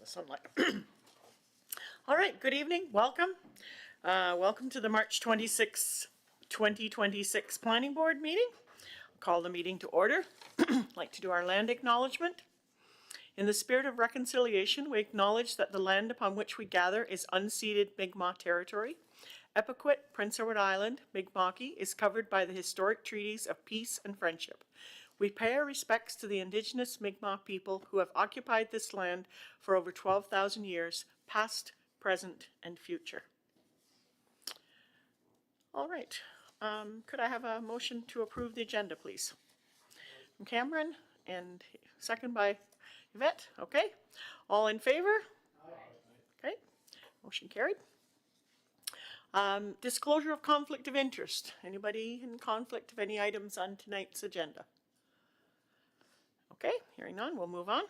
the sunlight. All right, good evening, welcome. Welcome to the March 26, 2026 Planning Board meeting. I'll call the meeting to order. I'd like to do our land acknowledgement. In the spirit of reconciliation, we acknowledge that the land upon which we gather is unceded Mi'kmaq territory. Epaquet, Prince Edward Island, Mi'kmaqi, is covered by the historic treaties of peace and friendship. We pay our respects to the Indigenous Mi'kmaq people who have occupied this land for over 12,000 years, past, present, and future. All right, could I have a motion to approve the agenda, please? From Cameron, and second by Yvette, okay. All in favor? Aye. Okay, motion carried. Disclosure of conflict of interest. Anybody in conflict of any items on tonight's agenda? Okay, hearing none, we'll move on.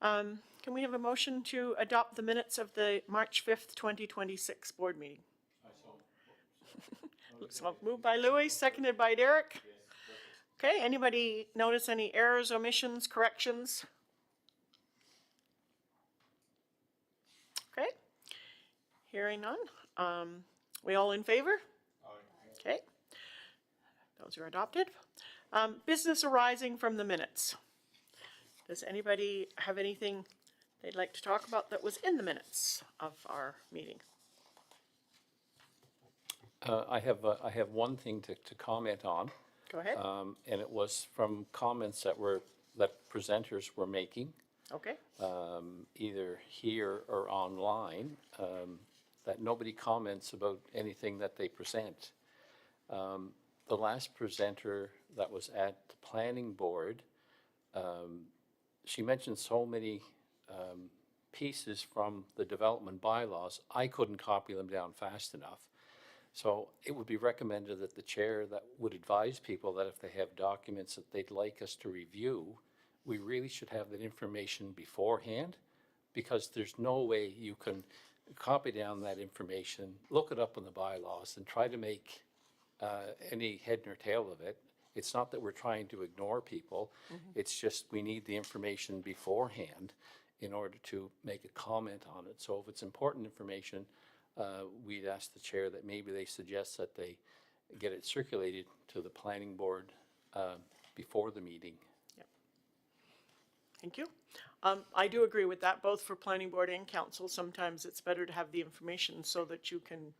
Can we have a motion to adopt the minutes of the March 5th, 2026 board meeting? So moved by Louis, seconded by Derek. Okay, anybody notice any errors, omissions, corrections? Okay, hearing none. We all in favor? Okay, those are adopted. Business arising from the minutes. Does anybody have anything they'd like to talk about that was in the minutes of our meeting? I have one thing to comment on. Go ahead. And it was from comments that presenters were making. Okay. Either here or online, that nobody comments about anything that they present. The last presenter that was at the planning board, she mentioned so many pieces from the development bylaws, I couldn't copy them down fast enough. So it would be recommended that the chair that would advise people that if they have documents that they'd like us to review, we really should have that information beforehand, because there's no way you can copy down that information, look it up in the bylaws, and try to make any head nor tail of it. It's not that we're trying to ignore people. It's just we need the information beforehand in order to make a comment on it. So if it's important information, we'd ask the chair that maybe they suggest that they get it circulated to the planning board before the meeting. Yep. Thank you. I do agree with that, both for planning board and council. Sometimes it's better to have the information so that you can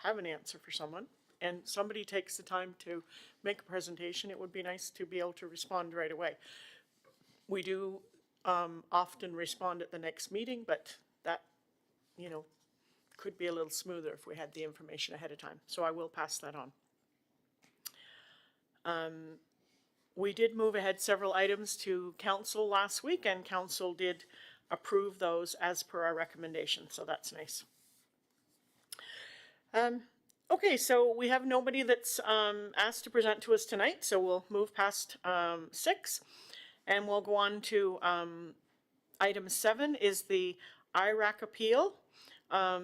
have an answer for someone. And somebody takes the time to make a presentation, it would be nice to be able to respond right away. We do often respond at the next meeting, but that, you know, could be a little smoother if we had the information ahead of time. So I will pass that on. We did move ahead several items to council last week, and council did approve those as per our recommendation, so that's nice. Okay, so we have nobody that's asked to present to us tonight, so we'll move past 6, and we'll go on to item 7 is the IRAC appeal. A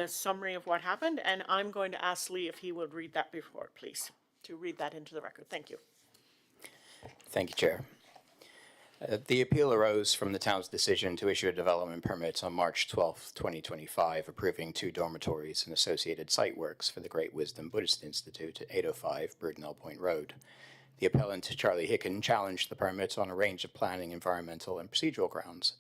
summary of what happened, and I'm going to ask Lee if he would read that before, please, to read that into the record. Thank you. Thank you, Chair. The appeal arose from the town's decision to issue a development permit on March 12, 2025, approving 2 dormitories and associated site works for the Great Wisdom Buddhist Institute at 805 Brudenell Point Road. The appellant, Charlie Hicken, challenged the permit on a range of planning, environmental, and procedural grounds.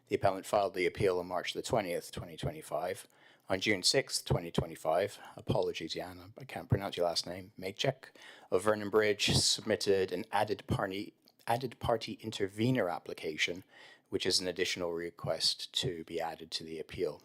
The appellant filed the appeal on March the 20th, 2025. On June 6, 2025, apologies, Jan, I can't pronounce your last name, Maychek of Vernon Bridge submitted an added party intervener application, which is an additional request to be added to the appeal.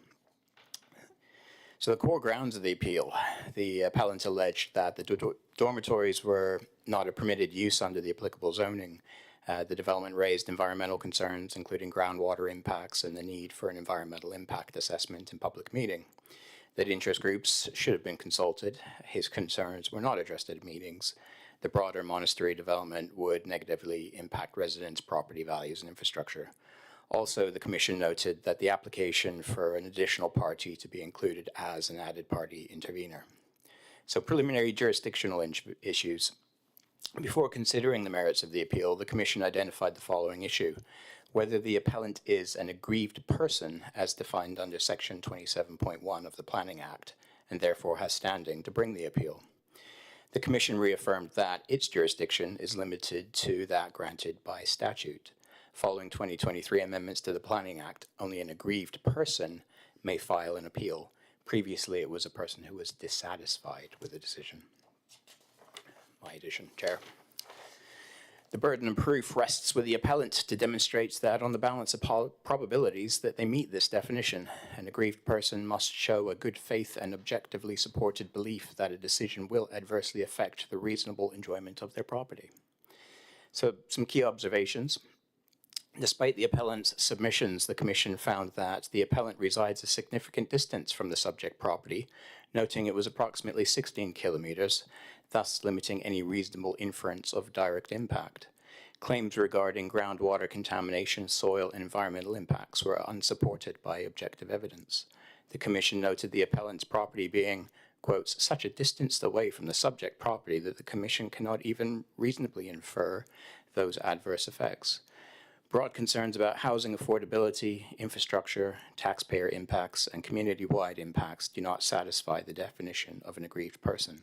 So the core grounds of the appeal, the appellant alleged that the dormitories were not a permitted use under the applicable zoning. The development raised environmental concerns, including groundwater impacts and the need for an environmental impact assessment in public meeting. That interest groups should have been consulted. His concerns were not addressed at meetings. The broader monastery development would negatively impact residents' property values and infrastructure. Also, the Commission noted that the application for an additional party to be included as an added party intervener. So preliminary jurisdictional issues. Before considering the merits of the appeal, the Commission identified the following issue. whether the appellant is an aggrieved person as defined under Section 27.1 of the Planning Act, and therefore has standing to bring the appeal. The Commission reaffirmed that its jurisdiction is limited to that granted by statute. Following 2023 amendments to the Planning Act, only an aggrieved person may file an appeal. Previously, it was a person who was dissatisfied with the decision. My addition, Chair. The burden of proof rests with the appellant to demonstrate that on the balance of probabilities that they meet this definition. An aggrieved person must show a good faith and objectively supported belief that a decision will adversely affect the reasonable enjoyment of their property. So some key observations. Despite the appellant's submissions, the Commission found that the appellant resides a significant distance from the subject property, noting it was approximately 16 kilometers, thus limiting any reasonable inference of direct impact. Claims regarding groundwater contamination, soil, and environmental impacts were unsupported by objective evidence. The Commission noted the appellant's property being, quotes, such a distance away from the subject property that the Commission cannot even reasonably infer those adverse effects. Broad concerns about housing affordability, infrastructure, taxpayer impacts, and community-wide impacts do not satisfy the definition of an aggrieved person.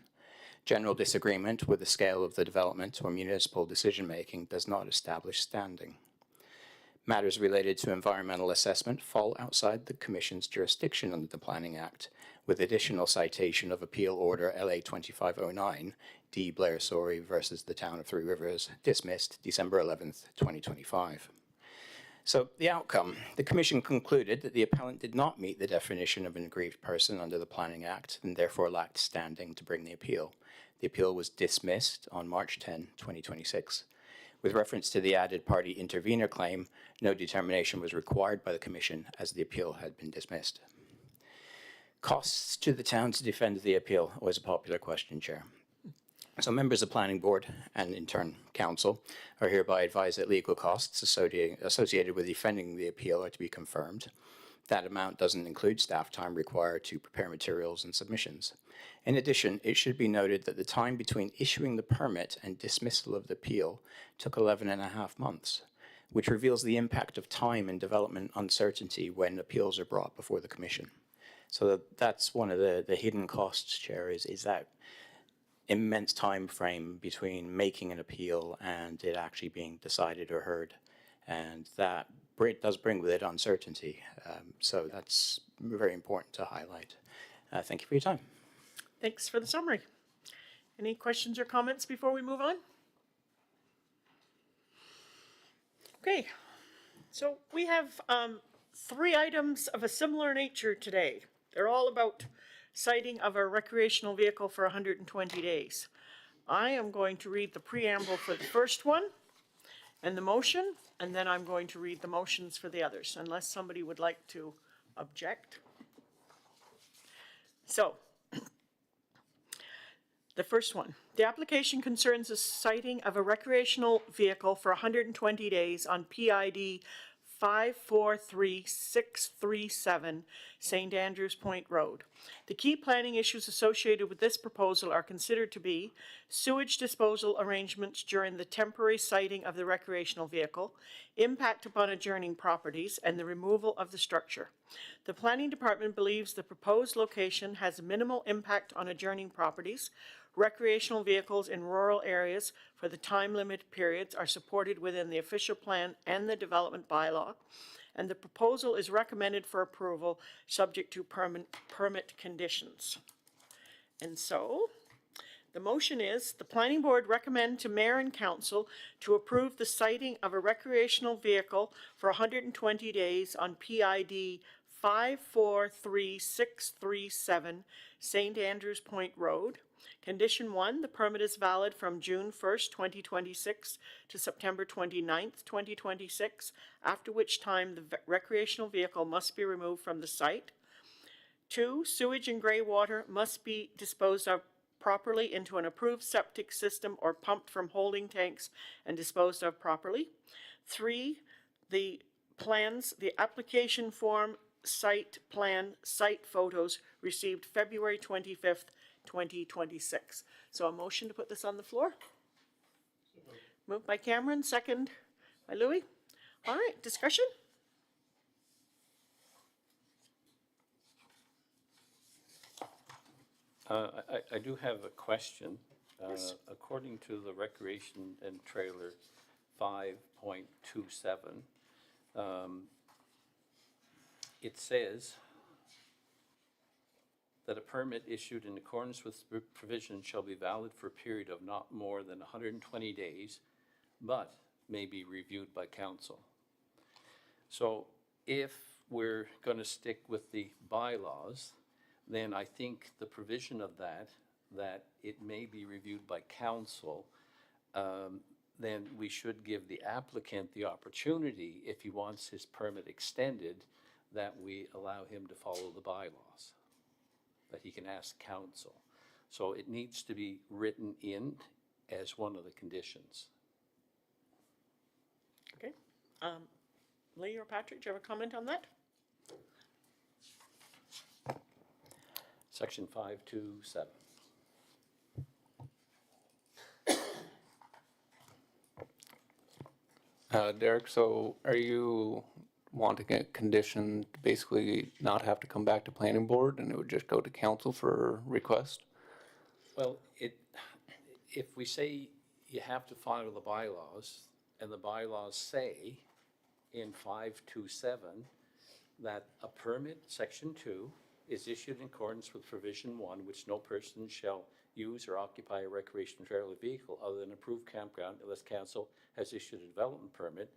General disagreement with the scale of the development or municipal decision-making does not establish standing. Matters related to environmental assessment fall outside the Commission's jurisdiction under the Planning Act, with additional citation of Appeal Order LA 2509, D. Blair Sorey versus the Town of Three Rivers, dismissed December 11th, 2025. So the outcome, the Commission concluded that the appellant did not meet the definition of an aggrieved person under the Planning Act and therefore lacked standing to bring the appeal. The appeal was dismissed on March 10, 2026. With reference to the added party intervener claim, no determination was required by the Commission as the appeal had been dismissed. Costs to the town to defend the appeal was a popular question, Chair. So members of the Planning Board and in turn Council are hereby advised that legal costs associated with defending the appeal are to be confirmed. That amount doesn't include staff time required to prepare materials and submissions. In addition, it should be noted that the time between issuing the permit and dismissal of the appeal took 11.5 months, which reveals the impact of time and development uncertainty when appeals are brought before the Commission. So that's one of the hidden costs, Chair, is that immense time frame between making an appeal and it actually being decided or heard. And that does bring with it uncertainty. So that's very important to highlight. Thank you for your time. Thanks for the summary. Any questions or comments before we move on? Okay, so we have 3 items of a similar nature today. They're all about citing of a recreational vehicle for 120 days. I am going to read the preamble for the first one and the motion, and then I'm going to read the motions for the others, unless somebody would like to object. So, the first one, the application concerns the citing of a recreational vehicle for 120 days on PID 543637 St. Andrews Point Road. The key planning issues associated with this proposal are considered to be sewage disposal arrangements during the temporary siting of the recreational vehicle, impact upon adjoining properties, and the removal of the structure. The Planning Department believes the proposed location has minimal impact on adjoining properties. Recreational vehicles in rural areas for the time limit periods are supported within the official plan and the development bylaw, and the proposal is recommended for approval subject to permit conditions. And so, the motion is the Planning Board recommend to Mayor and Council to approve the citing of a recreational vehicle for 120 days on PID 543637 St. Andrews Point Road. Condition 1, the permit is valid from June 1st, 2026 to September 29th, 2026, after which time the recreational vehicle must be removed from the site. 2, sewage and gray water must be disposed of properly into an approved septic system or pumped from holding tanks and disposed of properly. 3, the application form, site plan, site photos received February 25th, 2026. So a motion to put this on the floor? Moved by Cameron, second by Louis. All right, discussion? I do have a question. Yes. According to the Recreation and Trailer 5.27, it says that a permit issued in accordance with provision shall be valid for a period of not more than 120 days, but may be reviewed by council. So if we're going to stick with the bylaws, then I think the provision of that it may be reviewed by council, then we should give the applicant the opportunity, if he wants his permit extended, that we allow him to follow the bylaws, that he can ask council. So it needs to be written in as one of the conditions. Okay. Lee or Patrick, do you have a comment on that? Section 527. Derek, so are you wanting a condition to basically not have to come back to planning board and it would just go to council for request? Well, if we say you have to follow the bylaws, and the bylaws say in 527 that a permit, section 2, is issued in accordance with provision 1, which no person shall use or occupy a recreational trailer vehicle other than approved campground unless council has issued a development permit.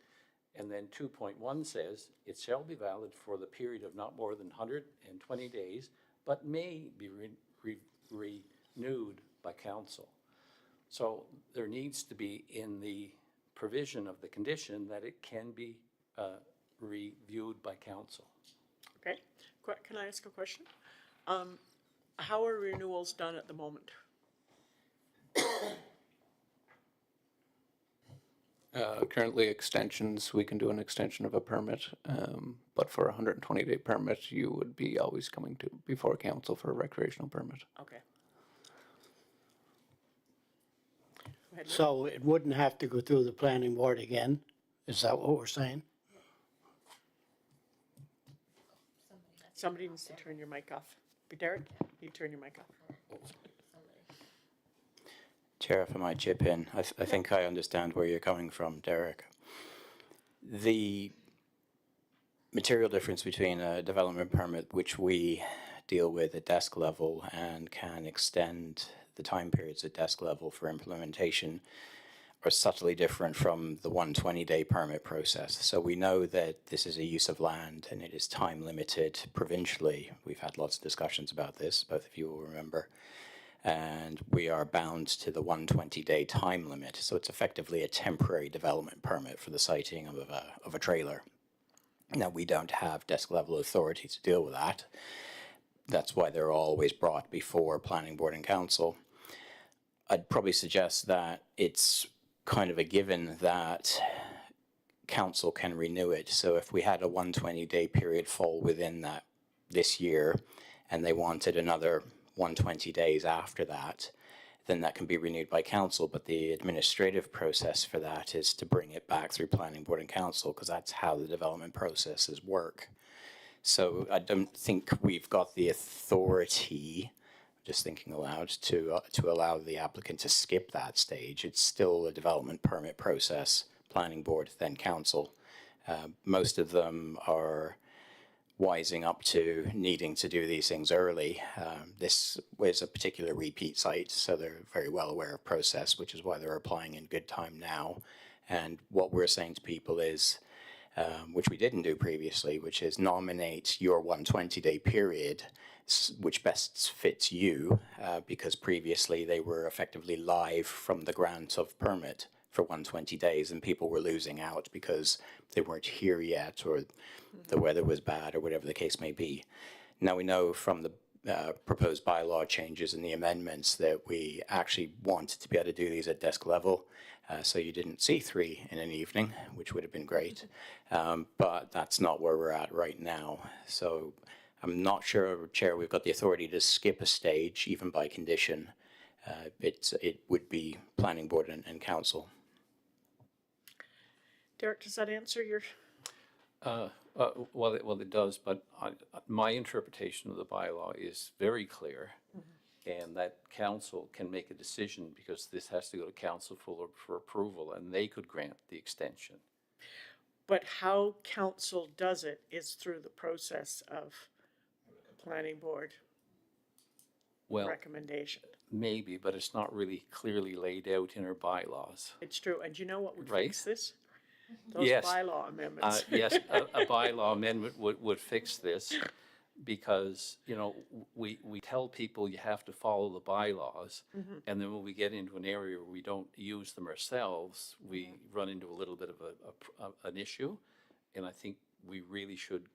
And then 2.1 says, it shall be valid for the period of not more than 120 days, but may be renewed by council. So there needs to be in the provision of the condition that it can be reviewed by council. Okay. Can I ask a question? How are renewals done at the moment? Currently extensions, we can do an extension of a permit, but for a 120-day permit, you would be always coming to before council for a recreational permit. Okay. Go ahead, Lee. So it wouldn't have to go through the planning board again? Is that what we're saying? Somebody needs to turn your mic off. Derek, you turn your mic off. Chair, if I might chip in, I think I understand where you're coming from, Derek. The material difference between a development permit, which we deal with at desk level and can extend the time periods at desk level for implementation, are subtly different from the 120-day permit process. So we know that this is a use of land and it is time limited provincially. We've had lots of discussions about this, both of you will remember. And we are bound to the 120-day time limit. So it's effectively a temporary development permit for the siting of a trailer. Now, we don't have desk level authority to deal with that. That's why they're always brought before planning board and council. I'd probably suggest that it's kind of a given that council can renew it. So if we had a 120-day period fall within that this year and they wanted another 120 days after that, then that can be renewed by council. But the administrative process for that is to bring it back through planning board and council, because that's how the development processes work. So I don't think we've got the authority, just thinking aloud, to allow the applicant to skip that stage. It's still a development permit process, planning board, then council. Most of them are wising up to needing to do these things early. This was a particular repeat site, so they're very well aware of process, which is why they're applying in good time now. And what we're saying to people is, which we didn't do previously, which is nominate your 120-day period, which best fits you, because previously they were effectively live from the grant of permit for 120 days, and people were losing out because they weren't here yet, or the weather was bad, or whatever the case may be. Now we know from the proposed bylaw changes and the amendments that we actually wanted to be able to do these at desk level, so you didn't see 3 in an evening, which would have been great, but that's not where we're at right now. So I'm not sure, Chair, we've got the authority to skip a stage, even by condition. It would be planning board and council. Derek, does that answer your, Well, it does, but my interpretation of the bylaw is very clear. And that council can make a decision because this has to go to council for approval, and they could grant the extension. but how council does it is through the process of planning board Well, recommendation. maybe, but it's not really clearly laid out in our bylaws. It's true, and you know what would Right. fix this? Those Yes. bylaw amendments. Yes, a bylaw amendment would fix this because, you know, we tell people you have to follow the bylaws. And then when we get into an area where we don't use them ourselves, we run into a little bit of an issue. And I think we really should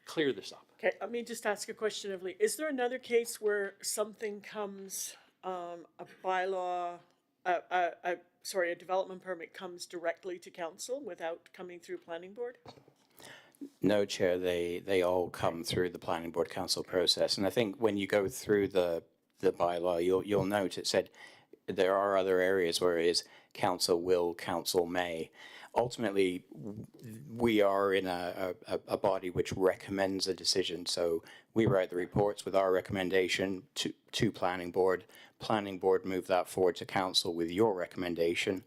clear this up. Okay, let me just ask a question of Lee. Is there another case where something comes, a bylaw, a development permit comes directly to council without coming through planning board? No, Chair, they all come through the planning board council process. And I think when you go through the bylaw, you'll note it said there are other areas where it is council will, council may. Ultimately, we are in a body which recommends a decision. So we write the reports with our recommendation to planning board. Planning board move that forward to council with your recommendation,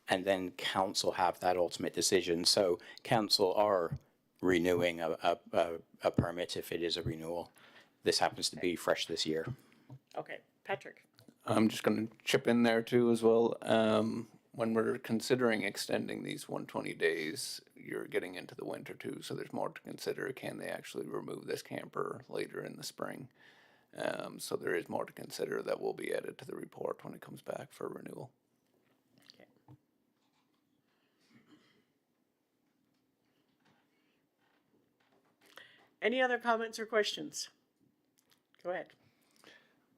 and then council have that ultimate decision. So council are renewing a permit if it is a renewal. This happens to be fresh this year. Okay, Patrick. I'm just going to chip in there too as well. When we're considering extending these 120 days, you're getting into the winter too, so there's more to consider. Can they actually remove this camper later in the spring? So there is more to consider that will be added to the report when it comes back for renewal. Any other comments or questions? Go ahead.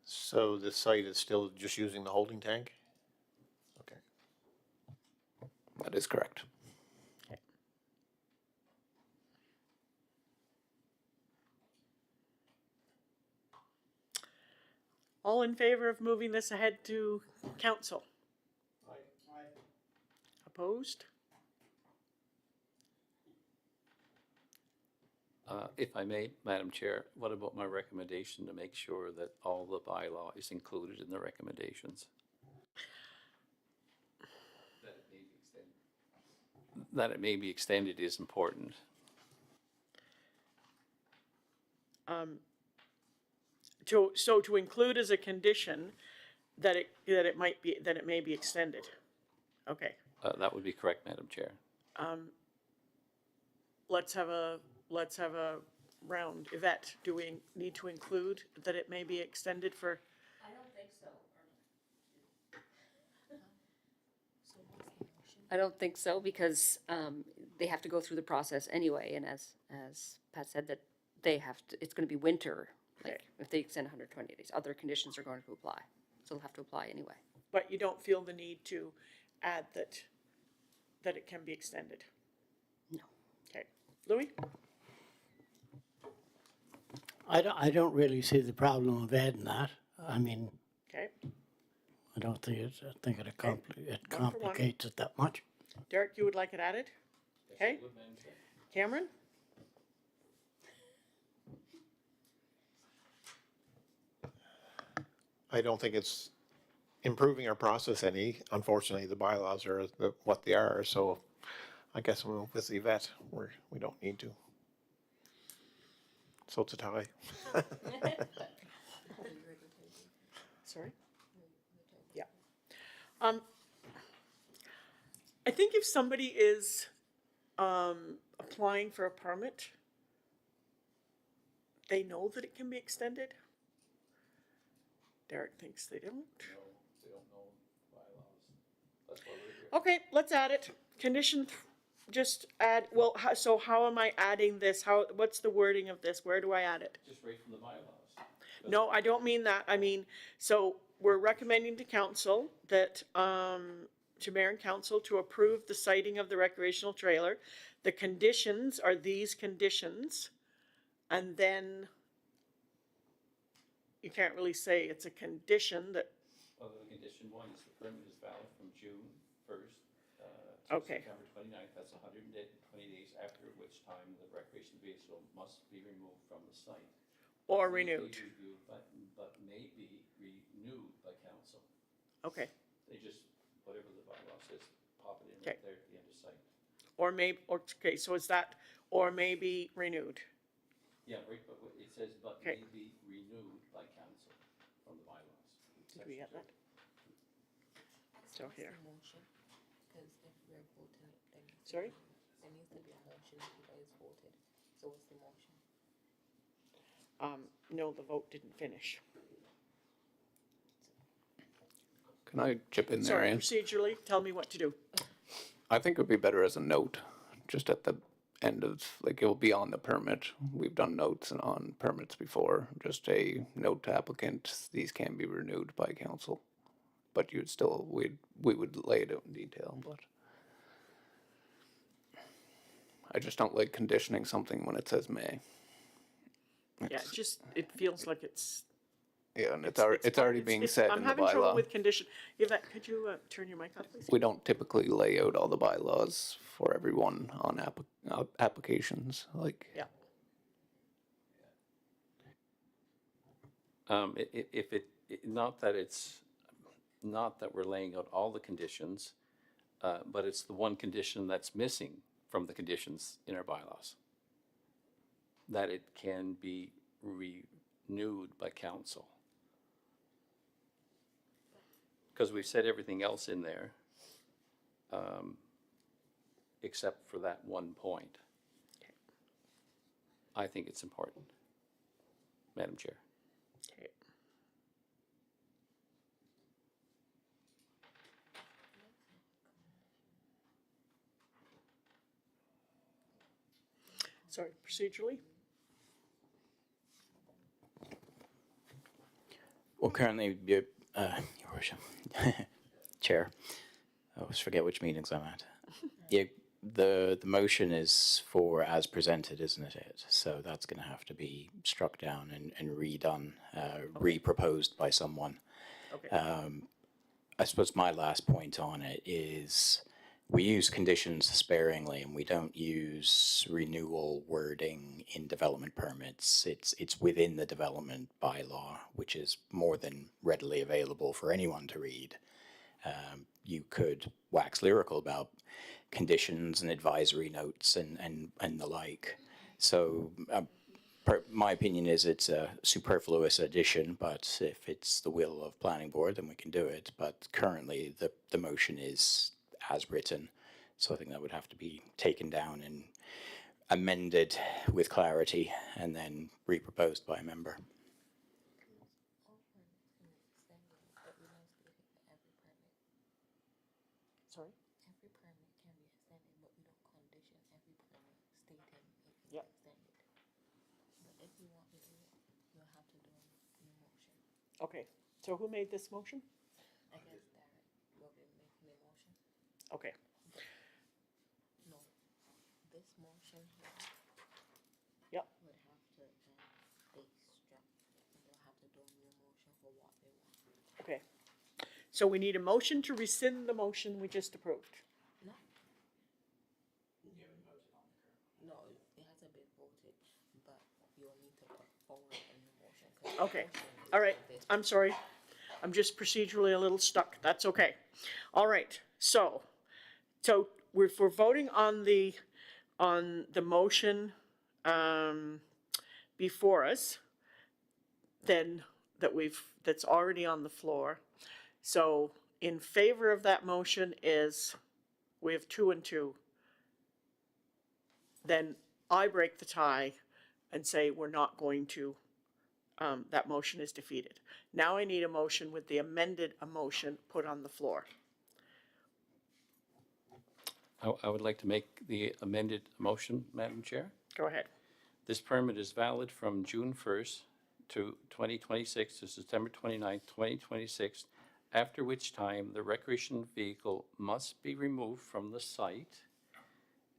So the site is still just using the holding tank? Okay. That is correct. All in favor of moving this ahead to council? Opposed? If I may, Madam Chair, what about my recommendation to make sure that all the bylaw is included in the recommendations? That it may be extended is important. To include as a condition that it may be extended. Okay, That would be correct, Madam Chair. let's have a round. Yvette, do we need to include that it may be extended for? I don't think so. I don't think so, because they have to go through the process anyway, and as Pat said, that they have to, it's gonna be winter, like, Okay. if they extend 120 days, other conditions are going to apply, so they'll have to apply anyway. But you don't feel the need to add that it can be extended? No. Okay, Louis? I don't really see the problem of adding that. I mean, Okay, I don't think it One for one. complicates it that much. Derek, you would like it added? Okay, Cameron? I don't think it's improving our process any. Unfortunately, the bylaws are what they are, so I guess we'll with the vet, we don't need to. So it's a tie. Sorry? Yeah. I think if somebody is, applying for a permit, they know that it can be extended. Derek thinks they don't. Okay, let's add it. Condition, just add, well, so how am I adding this? What's the wording of this? Where do I add it? Just right from the bylaws. No, I don't mean that. I mean, so we're recommending to council that, to mayor and council to approve the siting of the recreational trailer. The conditions are these conditions. And then you can't really say it's a condition that, Well, the condition one is the permit is valid from June 1st, Okay. September 29th, that's 120 days, after which time the recreation vehicle must be removed from the site. Or May be renewed. reviewed, but may be renewed by council. Okay, They just, whatever the bylaw says, pop it in Okay. right there at the end of site. or okay, so is that, or may be renewed? Yeah, right, but it says, but Okay. may be renewed by council from the bylaws. Did we get that? Still here. Motion, because if we're voting, then. Sorry? There needs to be a motion if you guys voted. So what's the motion? No, the vote didn't finish. Can I chip in there, Sorry, Ann? procedurally, tell me what to do. I think it would be better as a note, just at the end of, like, it'll be on the permit. We've done notes and on permits before, just a note to applicant, these can be renewed by council. But you'd still, we would lay it out in detail, but I just don't like conditioning something when it says may. Yeah, it feels like it's. Yeah, and it's already being said I'm in the having trouble bylaw. with condition. Yvette, could you turn your mic up, please? We don't typically lay out all the bylaws for everyone on applications, like. Yeah. Not that we're laying out all the conditions, but it's the one condition that's missing from the conditions in our bylaws. That it can be renewed by council. Because we've said everything else in there, except for that one point. I think it's important, Madam Chair. Okay. Sorry, procedurally? Well, currently, Your Worship, Chair, I always forget which meetings I'm at. Yeah, the motion is for as presented, isn't it? So that's going to have to be struck down and redone, re-proposed by someone. Okay. I suppose my last point on it is we use conditions sparingly and we don't use renewal wording in development permits. It's within the development bylaw, which is more than readily available for anyone to read. You could wax lyrical about conditions and advisory notes and the like. So my opinion is it's a superfluous addition, but if it's the will of planning board, then we can do it. But currently, the motion is as written, so I think that would have to be taken down and amended with clarity, and then re-proposed by a member. Sorry? Every permit can be extended, but we don't condition every permit stating it can be Yep. extended. But if you want to do it, you'll have to do a new motion. Okay, so who made this motion? I guess that will be making a motion. Okay, No, this motion here yep, would have to stay struck. And they'll have to do a new motion for what they want. okay. So we need a motion to rescind the motion we just approved. No. No, it hasn't been voted, but you'll need to put forward a new motion. 'cause the Okay, motion is all right, for this. I'm sorry. I'm just procedurally a little stuck, that's okay. All right, so we're voting on the motion, before us, then, that's already on the floor. So in favor of that motion is, we have 2 and 2. Then I break the tie and say we're not going to, that motion is defeated. Now I need a motion with the amended motion put on the floor. I would like to make the amended motion, Madam Chair. Go ahead. This permit is valid from June 1st to 2026 to September 29th, 2026, after which time the recreation vehicle must be removed from the site.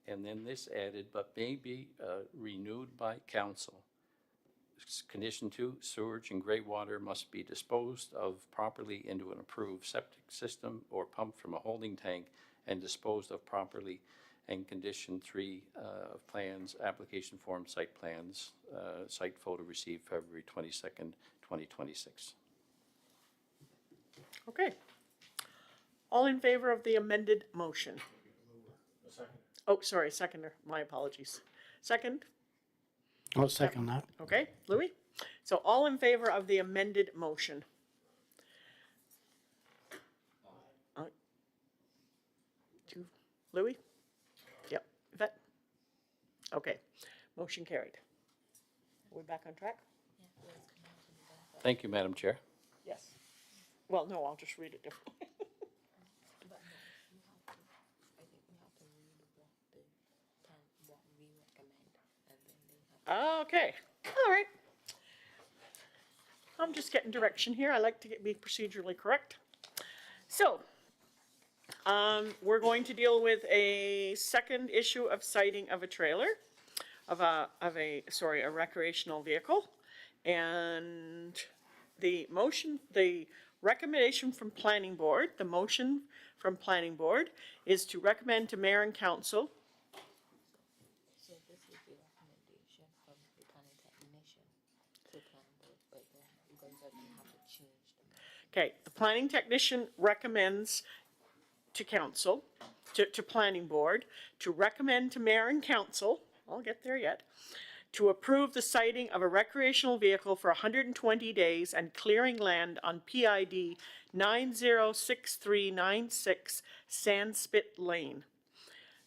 And then this added, but may be renewed by council. Condition 2, sewage and gray water must be disposed of properly into an approved septic system or pumped from a holding tank and disposed of properly. And condition 3 of plans, application form, site plans, site photo received February 22nd, 2026. Okay. All in favor of the amended motion? Oh, sorry, seconder, my apologies. Second, I'll second that. okay, Louis? So all in favor of the amended motion? Two, Louis? Yep, Yvette? Okay, motion carried. Are we back on track? Thank you, Madam Chair. Yes. Well, no, I'll just read it differently. But no, you have to, I think we have to read what we recommend, and then they have Okay, all right. I'm just getting direction here. I like to be procedurally correct. So, we're going to deal with a second issue of sighting of a trailer, a recreational vehicle. And the recommendation from planning board, the motion from planning board is to recommend to mayor and council. So this is the recommendation from the planning technician to planning board, but then we're going to have to change them. Okay, the planning technician recommends to council, to planning board, to recommend to mayor and council, I'll get there yet, to approve the sighting of a recreational vehicle for 120 days and clearing land on PID 906396 Sandspit Lane.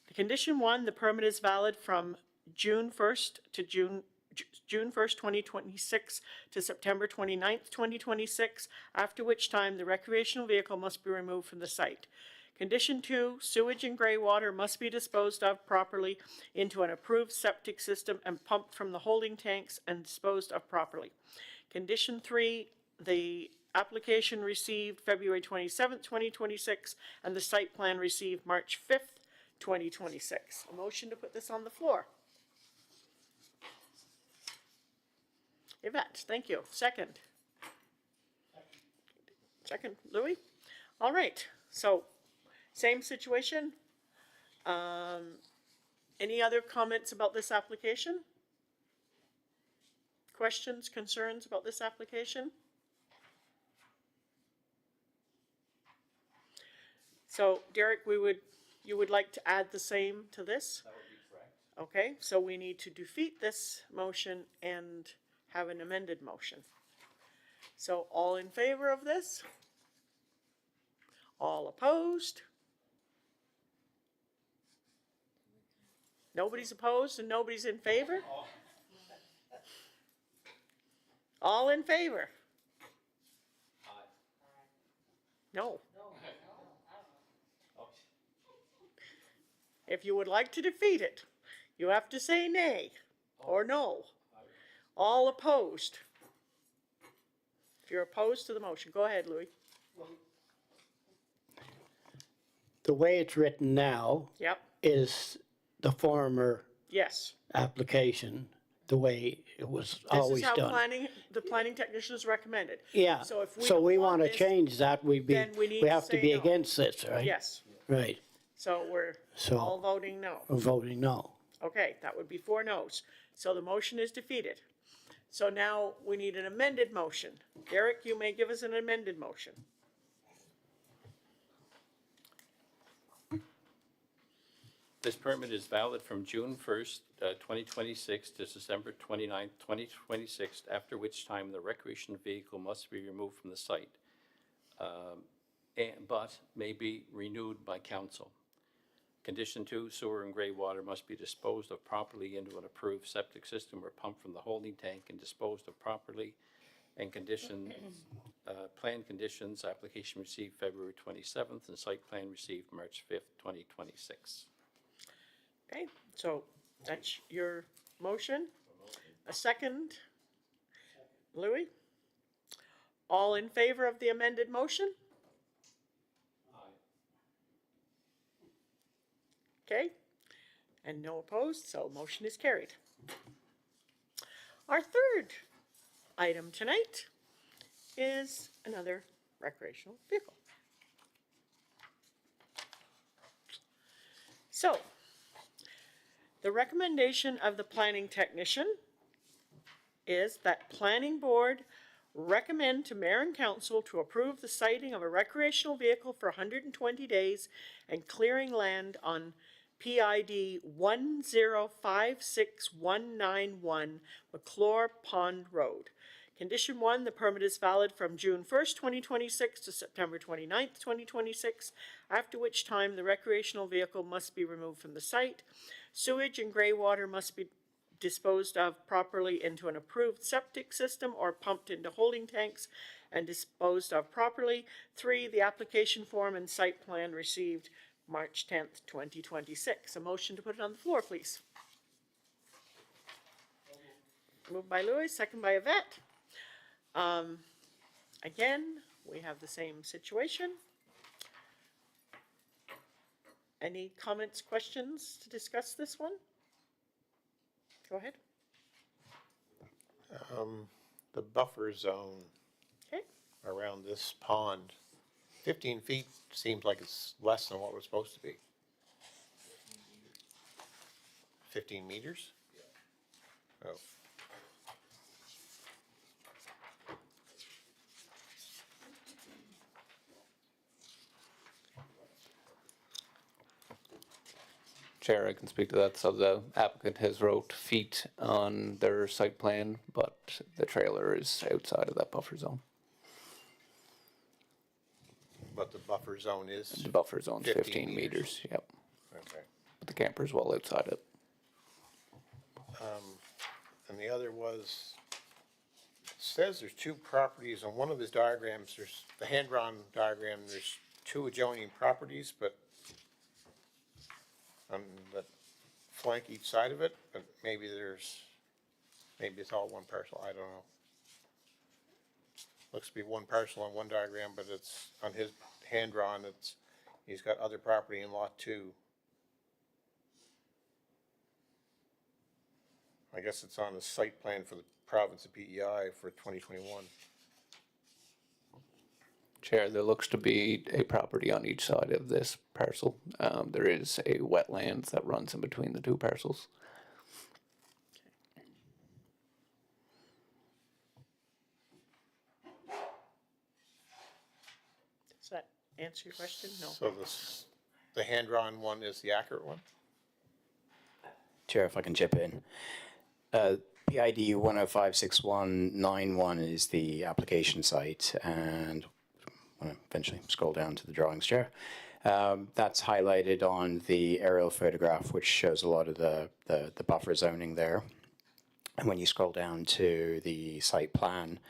The condition 1, the permit is valid from June 1st, 2026 to September 29th, 2026, after which time the recreational vehicle must be removed from the site. Condition 2, sewage and gray water must be disposed of properly into an approved septic system and pumped from the holding tanks and disposed of properly. Condition 3, the application received February 27th, 2026, and the site plan received March 5th, 2026. A motion to put this on the floor. Yvette, thank you. Second. Second, Louis? All right, so same situation. Any other comments about this application? Questions, concerns about this application? So Derek, you would like to add the same to this? That would be correct. Okay, so we need to defeat this motion and have an amended motion. So all in favor of this? All opposed? Nobody's opposed and nobody's in favor? All in favor? No. If you would like to defeat it, you have to say nay or no. All opposed? If you're opposed to the motion, go ahead, Louis. The way it's written now Yep, is the former yes. application, the way it was This always is how done. the planning technicians recommended. Yeah, So if we so don't we want want to this, change that, then we need we to have to say be no. against this, right? Yes, Right, so we're So- all voting no. we're voting no. Okay, that would be 4 noes. So the motion is defeated. So now we need an amended motion. Derek, you may give us an amended motion. This permit is valid from June 1st, 2026 to December 29th, 2026, after which time the recreation vehicle must be removed from the site, but may be renewed by council. Condition 2, sewer and gray water must be disposed of properly into an approved septic system or pumped from the holding tank and disposed of properly. And plan conditions, application received February 27th and site plan received March 5th, 2026. Okay, so that's your motion. A second? Louis? All in favor of the amended motion? Okay, and no opposed, so motion is carried. Our third item tonight is another recreational vehicle. So, the recommendation of the planning technician is that planning board recommend to mayor and council to approve the sighting of a recreational vehicle for 120 days and clearing land on PID 1056191 McClure Pond Road. Condition 1, the permit is valid from June 1st, 2026 to September 29th, 2026, after which time the recreational vehicle must be removed from the site. Sewage and gray water must be disposed of properly into an approved septic system or pumped into holding tanks and disposed of properly. 3, the application form and site plan received March 10th, 2026. A motion to put it on the floor, please. Moved by Louis, second by Yvette. Again, we have the same situation. Any comments, questions to discuss this one? Go ahead. The buffer zone Okay. around this pond, 15 feet seems like it's less than what we're supposed to be. 15 meters? Oh. Chair, I can speak to that. So the applicant has wrote feet on their site plan, but the trailer is outside of that buffer zone. But the buffer zone is, The buffer zone's 15 15 meters. meters, yep. okay. But the camper's well outside it. And the other was, it says there's 2 properties on one of his diagrams, there's the hand-drawn diagram, there's 2 adjoining properties, but on the flank each side of it, but maybe it's all one parcel, I don't know. Looks to be one parcel on one diagram, but it's on his hand-drawn, he's got other property in lot 2. I guess it's on the site plan for the province of PEI for 2021. Chair, there looks to be a property on each side of this parcel. There is a wetland that runs in between the 2 parcels. Does that answer your question? No. So the hand-drawn one is the accurate one? Chair, if I can chip in. PID 1056191 is the application site, and when I eventually scroll down to the drawings, Chair, that's highlighted on the aerial photograph, which shows a lot of the buffer zoning there. And when you scroll down to the site plan,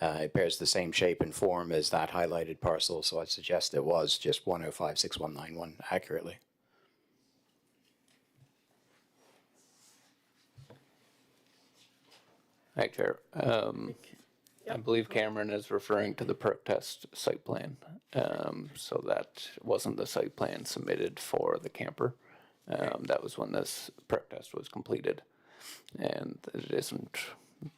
it bears the same shape and form as that highlighted parcel, so I'd suggest it was just 1056191 accurately. Hi, Chair. I believe Cameron is referring to the perk test site plan. So that wasn't the site plan submitted for the camper. That was when this perk test was completed. And it isn't,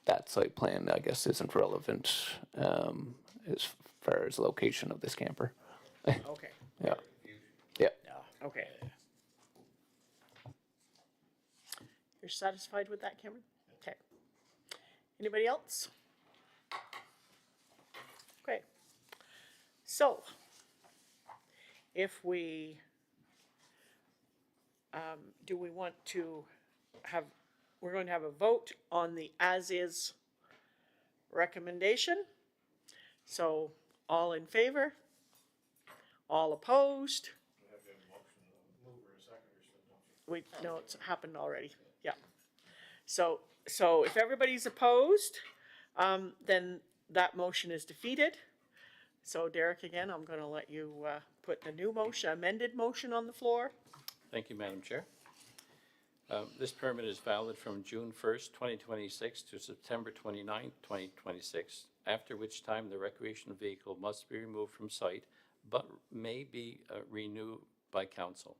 that site plan, I guess, isn't relevant as far as location of this camper. Okay, Yeah. Yeah. okay. You're satisfied with that, Cameron? Okay. Anybody else? Okay. So, if we, do we want to have, we're going to have a vote on the as-is recommendation. So, all in favor? All opposed? No, it's happened already, yeah. So if everybody's opposed, then that motion is defeated. So Derek, again, I'm gonna let you, put the new motion, amended motion on the floor. Thank you, Madam Chair. This permit is valid from June 1st, 2026 to September 29th, 2026, after which time the recreational vehicle must be removed from site, but may be renewed by council.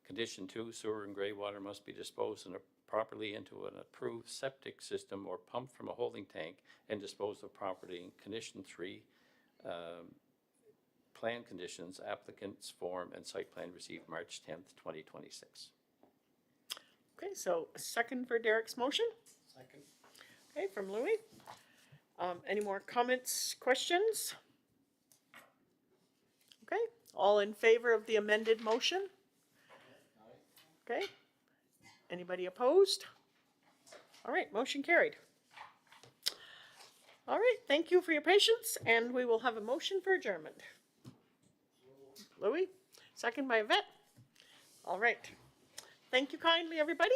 Condition 2, sewer and gray water must be disposed properly into an approved septic system or pumped from a holding tank and disposed of properly. And Condition 3, plan conditions, applicant's form and site plan received March 10th, 2026. Okay, so a second for Derek's motion? Second. Okay, from Louis. Any more comments, questions? Okay, all in favor of the amended motion? Okay, anybody opposed? All right, motion carried. All right, thank you for your patience, and we will have a motion for adjournment. Louis, second by Yvette. All right, thank you kindly, everybody.